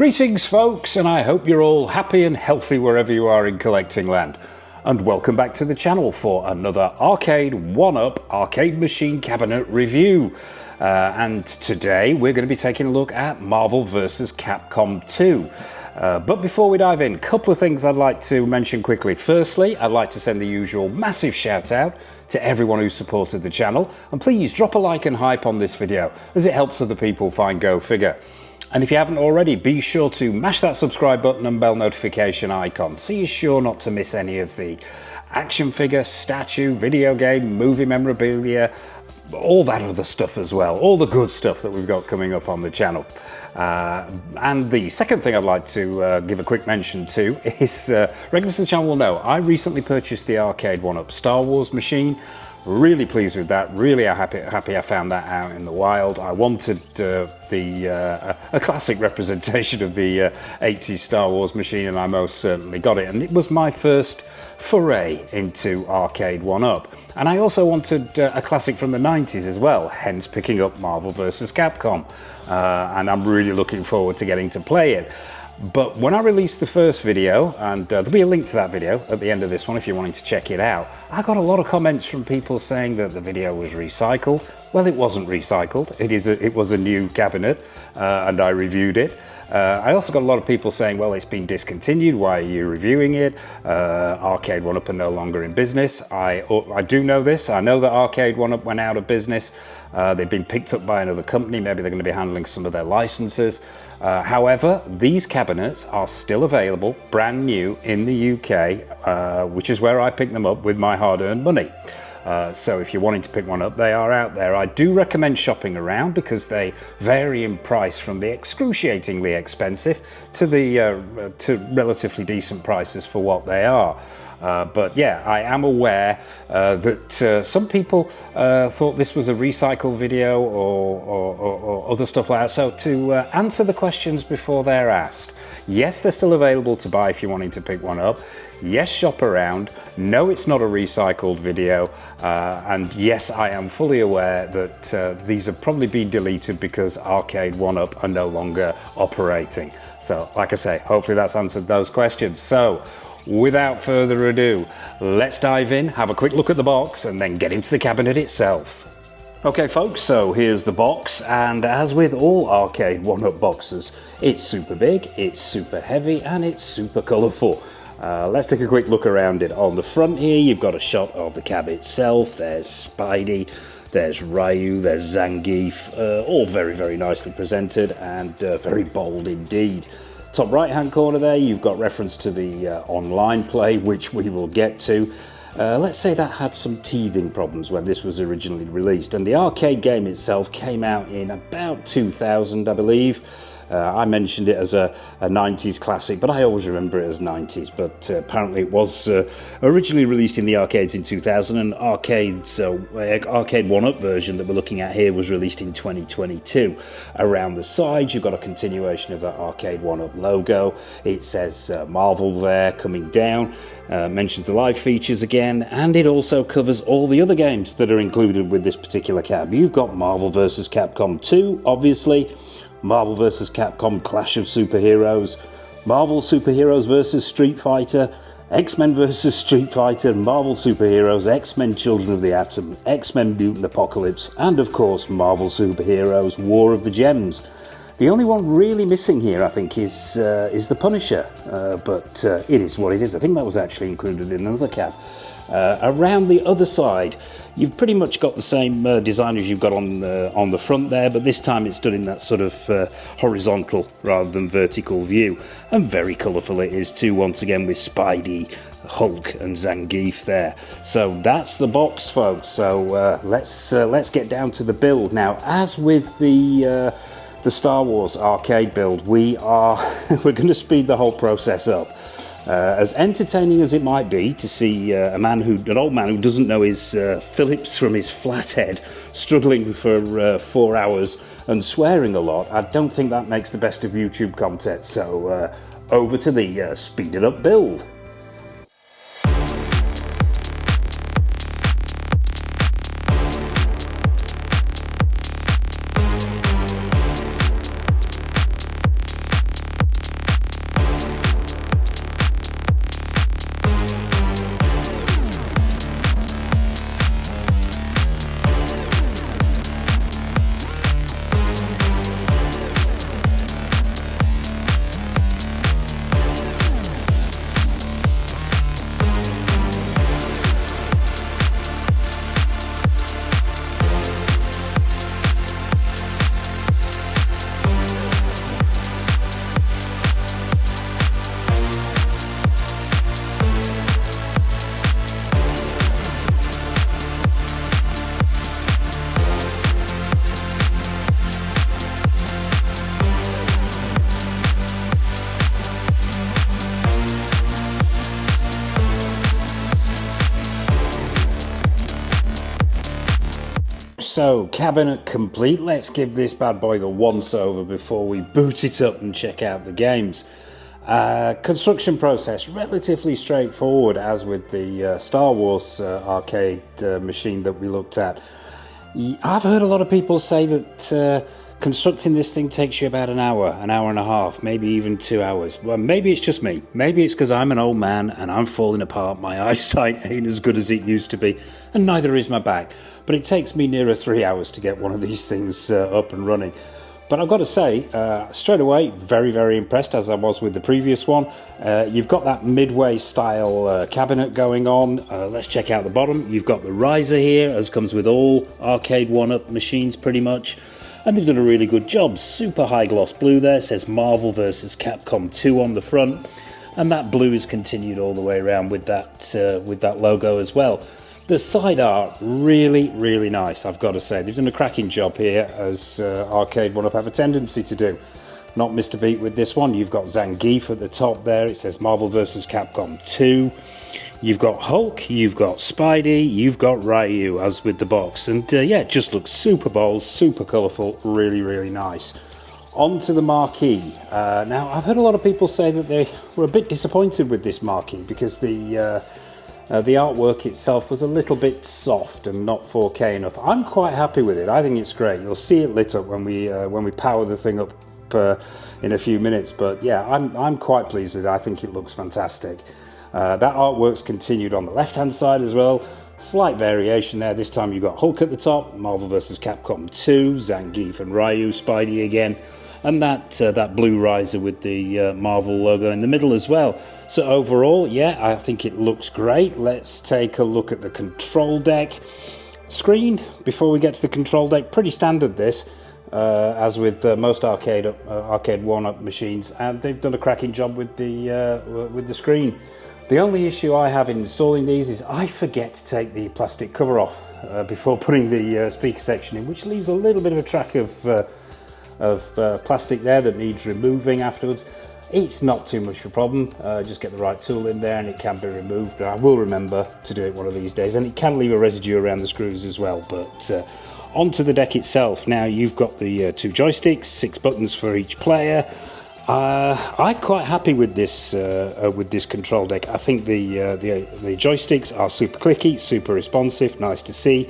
Greetings folks, and I hope you're all happy and healthy wherever you are in collecting land. And welcome back to the channel for another Arcade1Up arcade machine cabinet review. And today we're going to be taking a look at Marvel vs. Capcom 2. But before we dive in, a couple of things I'd like to mention quickly. Firstly, I'd like to send the usual massive shout out to everyone who supported the channel. And please drop a like and hype on this video as it helps other people find Go Figure. And if you haven't already, be sure to mash that subscribe button and bell notification icon so you're sure not to miss any of the action figure, statue, video game, movie memorabilia, all that other stuff as well, all the good stuff that we've got coming up on the channel. And the second thing I'd like to give a quick mention to is, regulars to the channel will know, I recently purchased the Arcade1Up Star Wars machine. Really pleased with that, really happy I found that out in the wild. I wanted a classic representation of the 80s Star Wars machine, and I most certainly got it. And it was my first foray into Arcade1Up. And I also wanted a classic from the 90s as well, hence picking up Marvel vs. Capcom. And I'm really looking forward to getting to play it. But when I released the first video, and there'll be a link to that video at the end of this one if you're wanting to check it out, I got a lot of comments from people saying that the video was recycled. Well, it wasn't recycled. It was a new cabinet, and I reviewed it. I also got a lot of people saying, well, it's been discontinued, why are you reviewing it? Arcade1Up are no longer in business. I do know this. I know that Arcade1Up went out of business. They've been picked up by another company. Maybe they're going to be handling some of their licenses. However, these cabinets are still available, brand new in the UK, which is where I picked them up with my hard-earned money. So if you're wanting to pick one up, they are out there. I do recommend shopping around because they vary in price from the excruciatingly expensive to the to relatively decent prices for what they are. But yeah, I am aware that some people thought this was a recycle video or other stuff like that. So to answer the questions before they're asked, yes, they're still available to buy if you're wanting to pick one up. Yes, shop around. No, it's not a recycled video. And yes, I am fully aware that these have probably been deleted because Arcade1Up are no longer operating. So like I say, hopefully that's answered those questions. So without further ado, let's dive in, have a quick look at the box, and then get into the cabinet itself. Okay folks, so here's the box, and as with all Arcade1Up boxes, it's super big, it's super heavy, and it's super colourful. Let's take a quick look around it. On the front here, you've got a shot of the cab itself. There's Spidey, there's Ryu, there's Zangief, all very, very nicely presented and very bold indeed. Top right hand corner there, you've got reference to the online play, which we will get to. Let's say that had some teething problems when this was originally released, and the arcade game itself came out in about 2000, I believe. I mentioned it as a 90s classic, but I always remember it as 90s. But apparently it was originally released in the arcades in 2000, and Arcade1Up version that we're looking at here was released in 2022. Around the sides, you've got a continuation of that Arcade1Up logo. It says Marvel there coming down. Mentions the live features again, and it also covers all the other games that are included with this particular cab. You've got Marvel vs. Capcom 2, obviously. Marvel vs. Capcom Clash of Superheroes, Marvel Superheroes vs. Street Fighter, X-Men vs. Street Fighter, Marvel Superheroes, X-Men Children of the Atom, X-Men Mutant Apocalypse, and of course Marvel Superheroes War of the Gems. The only one really missing here, I think, is the Punisher, but it is what it is. I think that was actually included in another cab. Around the other side, you've pretty much got the same design as you've got on the front there, but this time it's done in that sort of horizontal rather than vertical view, and very colourful it is too, once again with Spidey, Hulk and Zangief there. So that's the box, folks. So let's get down to the build now. As with the Star Wars arcade build, we're going to speed the whole process up. As entertaining as it might be to see an old man who doesn't know his Phillips from his flathead struggling for 4 hours and swearing a lot, I don't think that makes the best of YouTube content. So over to the speeded up build. So, cabinet complete. Let's give this bad boy the once over before we boot it up and check out the games. Construction process, relatively straightforward, as with the Star Wars arcade machine that we looked at. I've heard a lot of people say that constructing this thing takes you about an hour and a half, maybe even 2 hours. Well, maybe it's just me. Maybe it's because I'm an old man and I'm falling apart. My eyesight ain't as good as it used to be, and neither is my back. But it takes me nearer 3 hours to get one of these things up and running. But I've got to say, straight away, very, very impressed, as I was with the previous one. You've got that midway style cabinet going on. Let's check out the bottom. You've got the riser here, as comes with all Arcade1Up machines pretty much. And they've done a really good job. Super high gloss blue there. It says Marvel versus Capcom 2 on the front. And that blue is continued all the way around with that logo as well. The side art, really, really nice, I've got to say. They've done a cracking job here, as Arcade1Up have a tendency to do. Not missed a beat with this one. You've got Zangief at the top there. It says Marvel vs. Capcom 2. You've got Hulk, you've got Spidey, you've got Ryu, as with the box. And yeah, it just looks super bold, super colourful, really, really nice. On to the marquee. Now, I've heard a lot of people say that they were a bit disappointed with this marquee because the artwork itself was a little bit soft and not 4K enough. I'm quite happy with it. I think it's great. You'll see it lit up when we power the thing up in a few minutes. But yeah, I'm quite pleased with it. I think it looks fantastic. That artwork's continued on the left-hand side as well. Slight variation there. This time you've got Hulk at the top, Marvel vs. Capcom 2, Zangief and Ryu, Spidey again, and that blue riser with the Marvel logo in the middle as well. So overall, yeah, I think it looks great. Let's take a look at the control deck. Screen, before we get to the control deck, pretty standard this, as with most Arcade1Up machines, and they've done a cracking job with the screen. The only issue I have in installing these is I forget to take the plastic cover off before putting the speaker section in, which leaves a little bit of a track of plastic there that needs removing afterwards. It's not too much of a problem, just get the right tool in there and it can be removed, but I will remember to do it one of these days, and it can leave a residue around the screws as well. But onto the deck itself. Now you've got the 2 joysticks, 6 buttons for each player. I'm quite happy with this control deck. I think the joysticks are super clicky, super responsive, nice to see.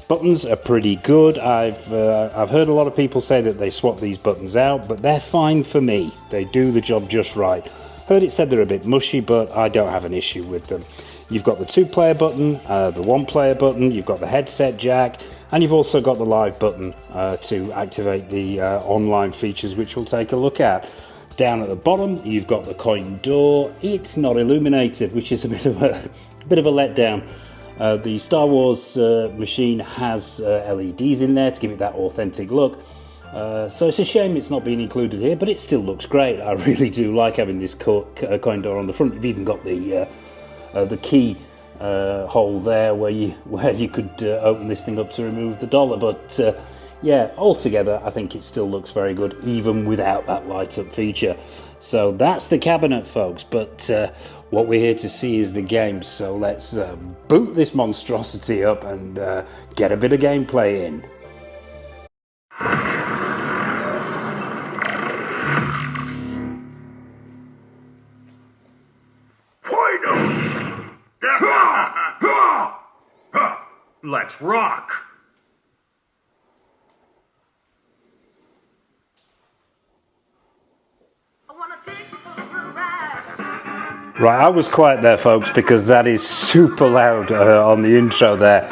Buttons are pretty good. I've heard a lot of people say that they swap these buttons out, but they're fine for me. They do the job just right. Heard it said they're a bit mushy, but I don't have an issue with them. You've got the 2-player button, the 1-player button, you've got the headset jack, and you've also got the live button to activate the online features, which we'll take a look at. Down at the bottom, you've got the coin door. It's not illuminated, which is a bit of a letdown. The Star Wars machine has LEDs in there to give it that authentic look. So it's a shame it's not being included here, but it still looks great. I really do like having this coin door on the front. You've even got the key hole there where you could open this thing up to remove the dollar. But yeah, altogether I think it still looks very good, even without that light up feature. So that's the cabinet, folks, but what we're here to see is the game. So let's boot this monstrosity up and get a bit of gameplay in. Let's rock! Right, I was quiet there, folks, because that is super loud on the intro there.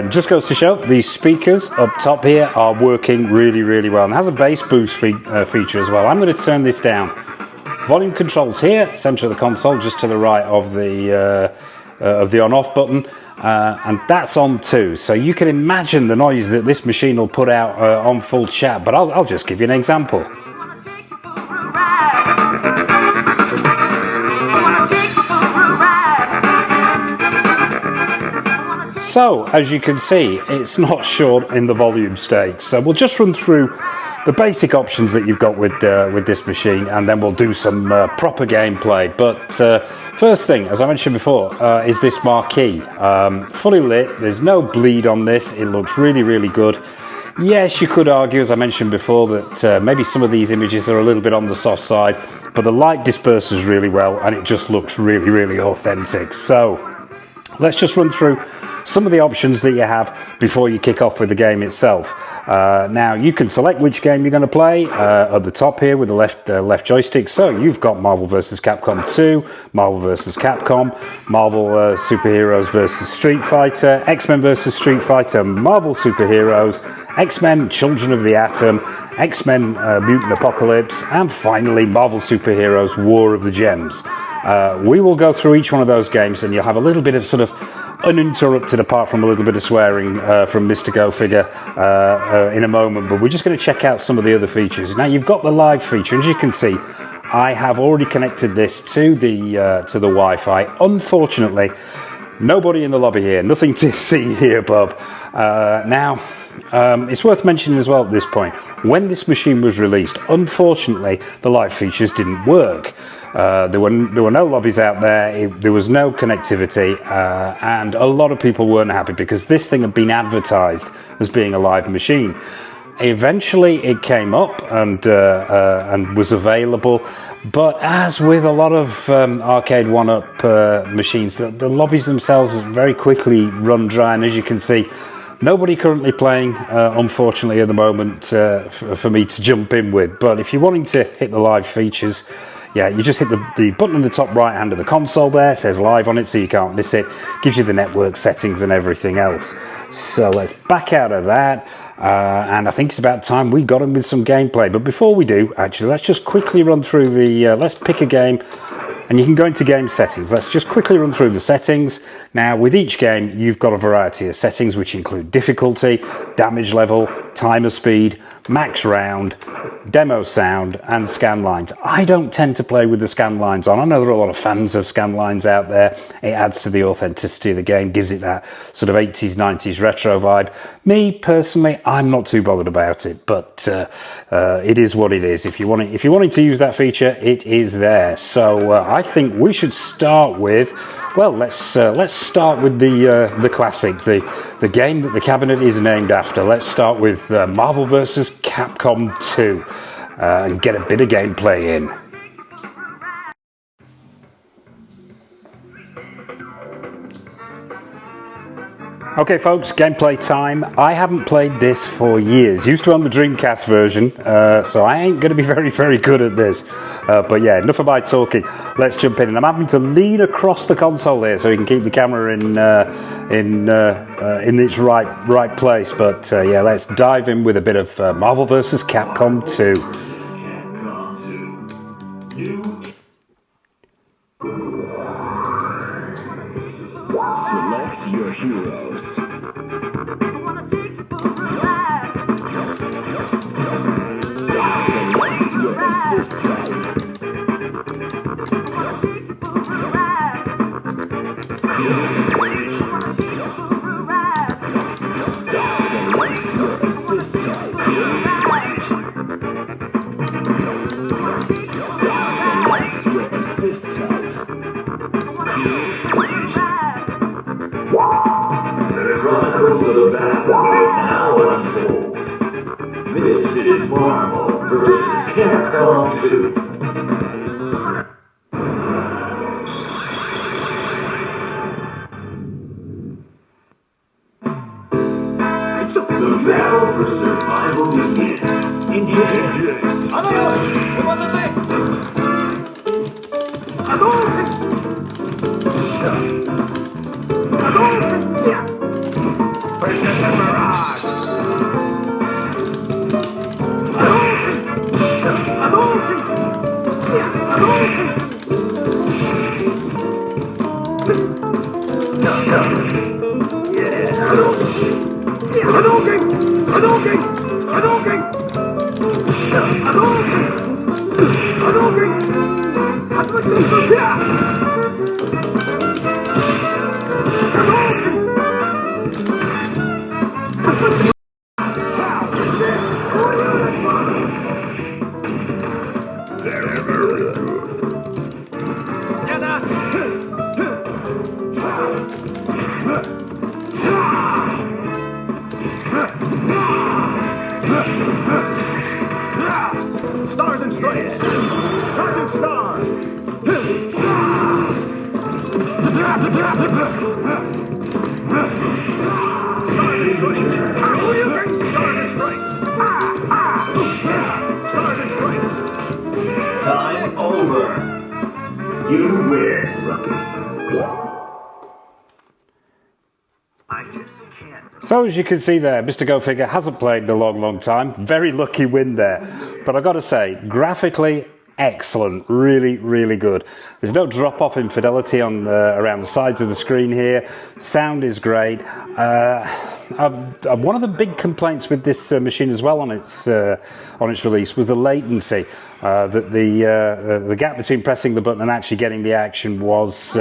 Just goes to show, these speakers up top here are working really, really well. And it has a bass boost feature as well. I'm going to turn this down. Volume controls here, center of the console, just to the right of the on-off button. And that's on too. So you can imagine the noise that this machine will put out on full chat. But I'll just give you an example. So, as you can see, it's not short in the volume stakes. So we'll just run through the basic options that you've got with this machine, and then we'll do some proper gameplay. But first thing, as I mentioned before, is this marquee. Fully lit, there's no bleed on this, it looks really, really good. Yes, you could argue, as I mentioned before, that maybe some of these images are a little bit on the soft side, but the light disperses really well, and it just looks really, really authentic. So let's just run through some of the options that you have before you kick off with the game itself. Now you can select which game you're going to play at the top here with the left joystick. So you've got Marvel vs. Capcom 2, Marvel vs. Capcom, Marvel Superheroes vs. Street Fighter, X-Men vs. Street Fighter, Marvel Superheroes, X-Men Children of the Atom, X-Men Mutant Apocalypse, and finally Marvel Superheroes War of the Gems. We will go through each one of those games, and you'll have a little bit of sort of uninterrupted, apart from a little bit of swearing from Mr. Go Figure in a moment, but we're just going to check out some of the other features. Now you've got the live feature. As you can see, I have already connected this to the Wi-Fi. Unfortunately, nobody in the lobby here, nothing to see here, Bob. Now it's worth mentioning as well at this point, when this machine was released, unfortunately the live features didn't work. There were no lobbies out there, there was no connectivity, and a lot of people weren't happy because this thing had been advertised as being a live machine. Eventually it came up and was available, but as with a lot of Arcade1Up machines, the lobbies themselves very quickly run dry, and as you can see, nobody currently playing, unfortunately, at the moment for me to jump in with. But if you're wanting to hit the live features, yeah, you just hit the button in the top right hand of the console there, it says live on it so you can't miss it, gives you the network settings and everything else. So let's back out of that, and I think it's about time we got in with some gameplay. But before we do, actually, let's just quickly run through let's pick a game, and you can go into game settings. Let's just quickly run through the settings. Now with each game you've got a variety of settings which include difficulty, damage level, timer speed, max round, demo sound, and scan lines. I don't tend to play with the scan lines on. I know there are a lot of fans of scan lines out there. It adds to the authenticity of the game, gives it that sort of 80s, 90s retro vibe. Me personally, I'm not too bothered about it, but it is what it is. If you're wanting to use that feature, it is there. So I think we should start with, well, let's start with the classic, the game that the cabinet is named after. Let's start with Marvel vs. Capcom 2 and get a bit of gameplay in. Okay folks, gameplay time. I haven't played this for years. Used to own the Dreamcast version, so I ain't going to be very good at this. But yeah, enough of my talking. Let's jump in. And I'm having to lean across the console here so you can keep the camera in its right place. But yeah, let's dive in with a bit of Marvel vs. Capcom 2. Select your heroes. This is Marvel vs. Capcom 2. The battle for survival begins. Engage. Time over. You win. I just can't. So as you can see there, Mr. Go Figure hasn't played in a long time. Very lucky win there. But I've got to say, graphically, excellent. Really good. There's no drop off in fidelity on around the sides of the screen here. Sound is great. One of the big complaints with this machine as well on its release was the latency. That the gap between pressing the button and actually getting the action was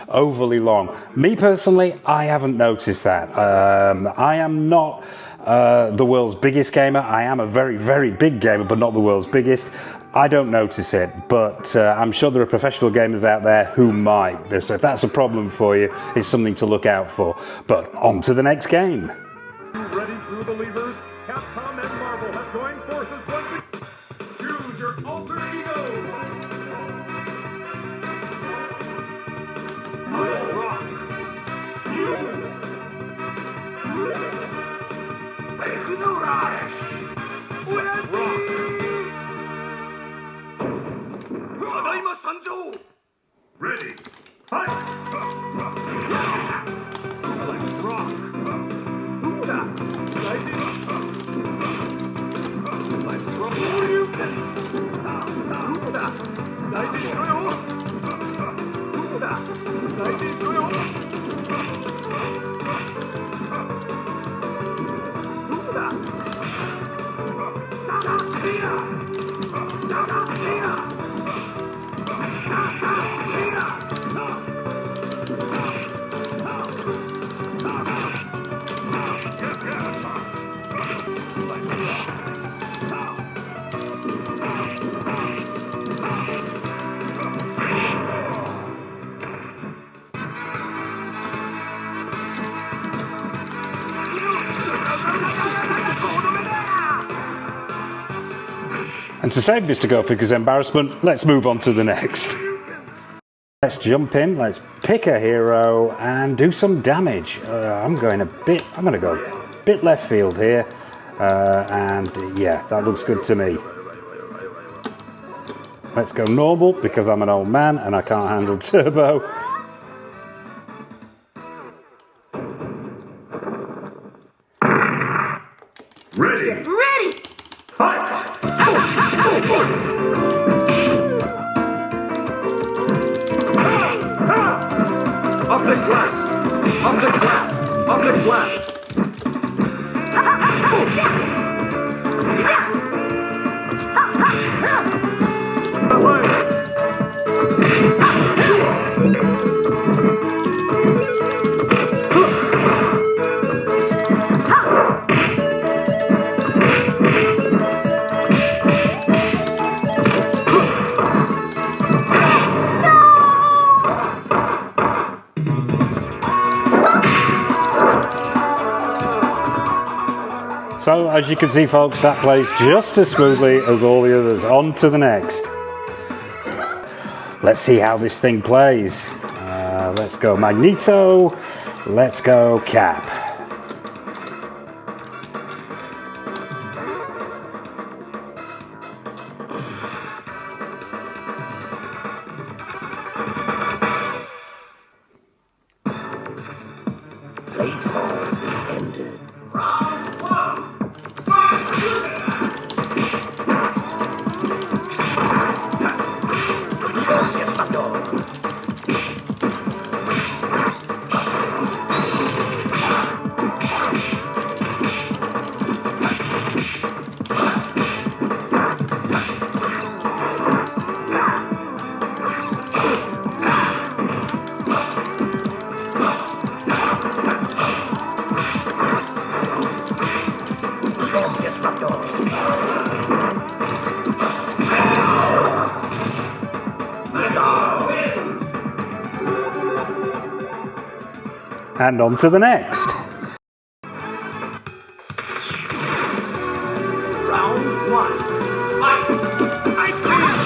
overly long. Me personally, I haven't noticed that. I am not the world's biggest gamer. I am a very big gamer, but not the world's biggest. I don't notice it, but I'm sure there are professional gamers out there who might. So if that's a problem for you, it's something to look out for. But on to the next game. Ready, true believers? Capcom and Marvel have joined forces once again. Choose your alter ego. Let's rock. Let's rock. Ready, fight! Let's rock! Let's And to save Mr. Go Figure's embarrassment, let's move on to the next. Let's jump in, let's pick a hero and do some damage. I'm going to go a bit left field here. And yeah, that looks good to me. Let's go normal because I'm an old man and I can't handle turbo. ready! Ready! Fight! Up the glass! Up the glass! Up the glass! So, as you can see, folks, that plays just as smoothly as all the others. On to the next. Let's see how this thing plays. Let's go Magneto. Let's go Cap. Playtime is ended. And on to the next. Round one. Fight! I can!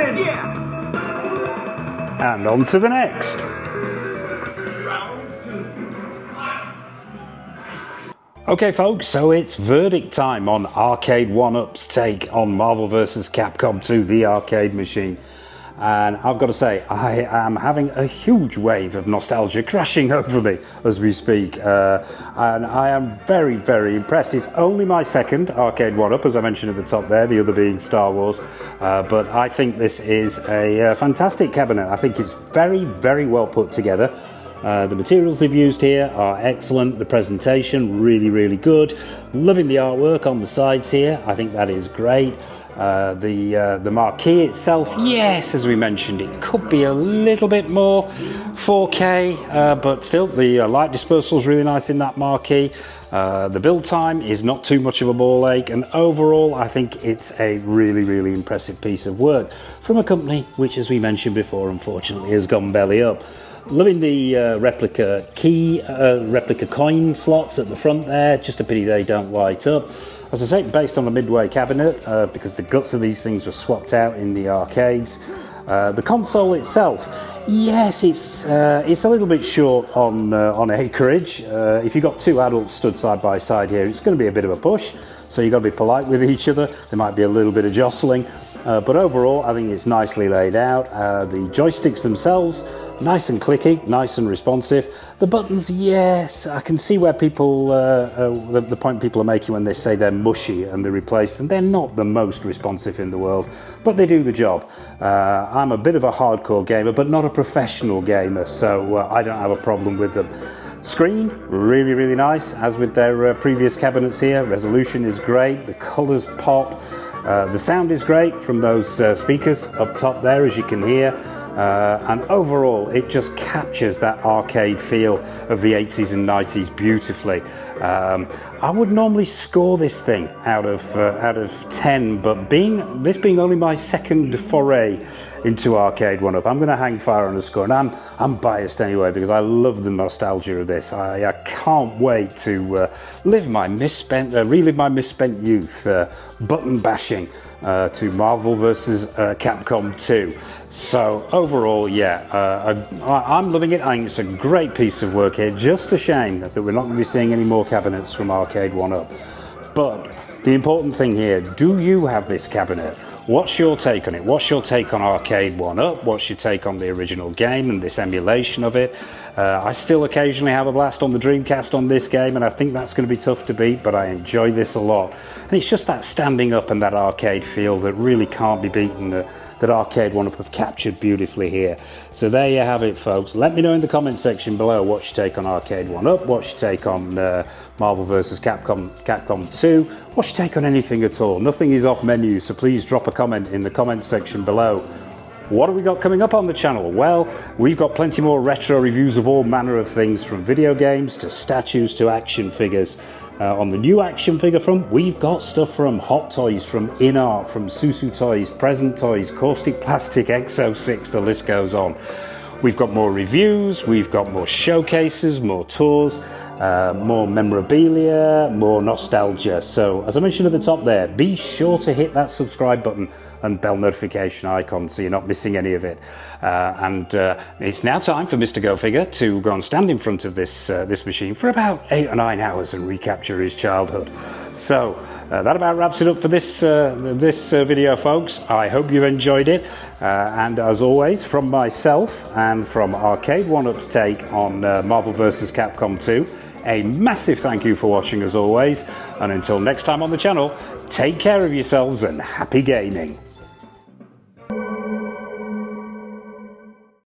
win! Yeah! And on to the next. Okay folks, so it's verdict time on Arcade1Up's take on Marvel vs. Capcom 2, the arcade machine. And I've got to say, I am having a huge wave of nostalgia crashing over me as we speak. And I am very, very impressed. It's only my second Arcade1Up, as I mentioned at the top there, the other being Star Wars. But I think this is a fantastic cabinet. I think it's very, very well put together. The materials they've used here are excellent. The presentation, really, really good. Loving the artwork on the sides here. I think that is great. The marquee itself, yes, as we mentioned, it could be a little bit more 4K, but still, the light dispersal is really nice in that marquee. The build time is not too much of a ball ache, and overall, I think it's a really, really impressive piece of work from a company which, as we mentioned before, unfortunately has gone belly up. Loving the replica coin slots at the front there. Just a pity they don't light up. As I say, based on a Midway cabinet, because the guts of these things were swapped out in the arcades. The console itself, yes, it's a little bit short on acreage. If you've got two adults stood side by side here, it's going to be a bit of a push. So you've got to be polite with each other. There might be a little bit of jostling. But overall, I think it's nicely laid out. The joysticks themselves, nice and clicky, nice and responsive. The buttons, yes, I can see where people, the point people are making when they say they're mushy and they replace them. They're not the most responsive in the world, but they do the job. I'm a bit of a hardcore gamer, but not a professional gamer, so I don't have a problem with them. Screen, really, really nice, as with their previous cabinets here. Resolution is great, the colours pop. The sound is great from those speakers up top there, as you can hear, and overall it just captures that arcade feel of the 80s and 90s beautifully. I would normally score this thing out of 10, but this being only my second foray into Arcade1Up, I'm going to hang fire on a score, and I'm biased anyway because I love the nostalgia of this. I can't wait to relive my misspent youth, button bashing to Marvel vs. Capcom 2. So overall, yeah, I'm loving it. I think it's a great piece of work here. Just a shame that we're not going to be seeing any more cabinets from Arcade1Up. But the important thing here, do you have this cabinet? What's your take on it? What's your take on Arcade1Up? What's your take on the original game and this emulation of it? I still occasionally have a blast on the Dreamcast on this game, and I think that's going to be tough to beat, but I enjoy this a lot. And it's just that standing up and that arcade feel that really can't be beaten, that Arcade1Up have captured beautifully here. So there you have it, folks. Let me know in the comment section below what's your take on Arcade1Up, what's your take on Marvel vs. Capcom 2, what's your take on anything at all. Nothing is off menu, so please drop a comment in the comment section below. What have we got coming up on the channel? Well, we've got plenty more retro reviews of all manner of things, from video games to statues to action figures. On the new action figure front, we've got stuff from Hot Toys, from InArt, from Susu Toys, Present Toys, Caustic Plastic, Exo 6, the list goes on. We've got more reviews, we've got more showcases, more tours, more memorabilia, more nostalgia. So, as I mentioned at the top there, be sure to hit that subscribe button and bell notification icon so you're not missing any of it. It's now time for Mr. Go Figure to go and stand in front of this machine for about 8 or 9 hours and recapture his childhood. So that about wraps it up for this video, folks. I hope you've enjoyed it, and as always, from myself and from Arcade1Up's take on Marvel vs. Capcom 2, a massive thank you for watching as always, and until next time on the channel, take care of yourselves and happy gaming.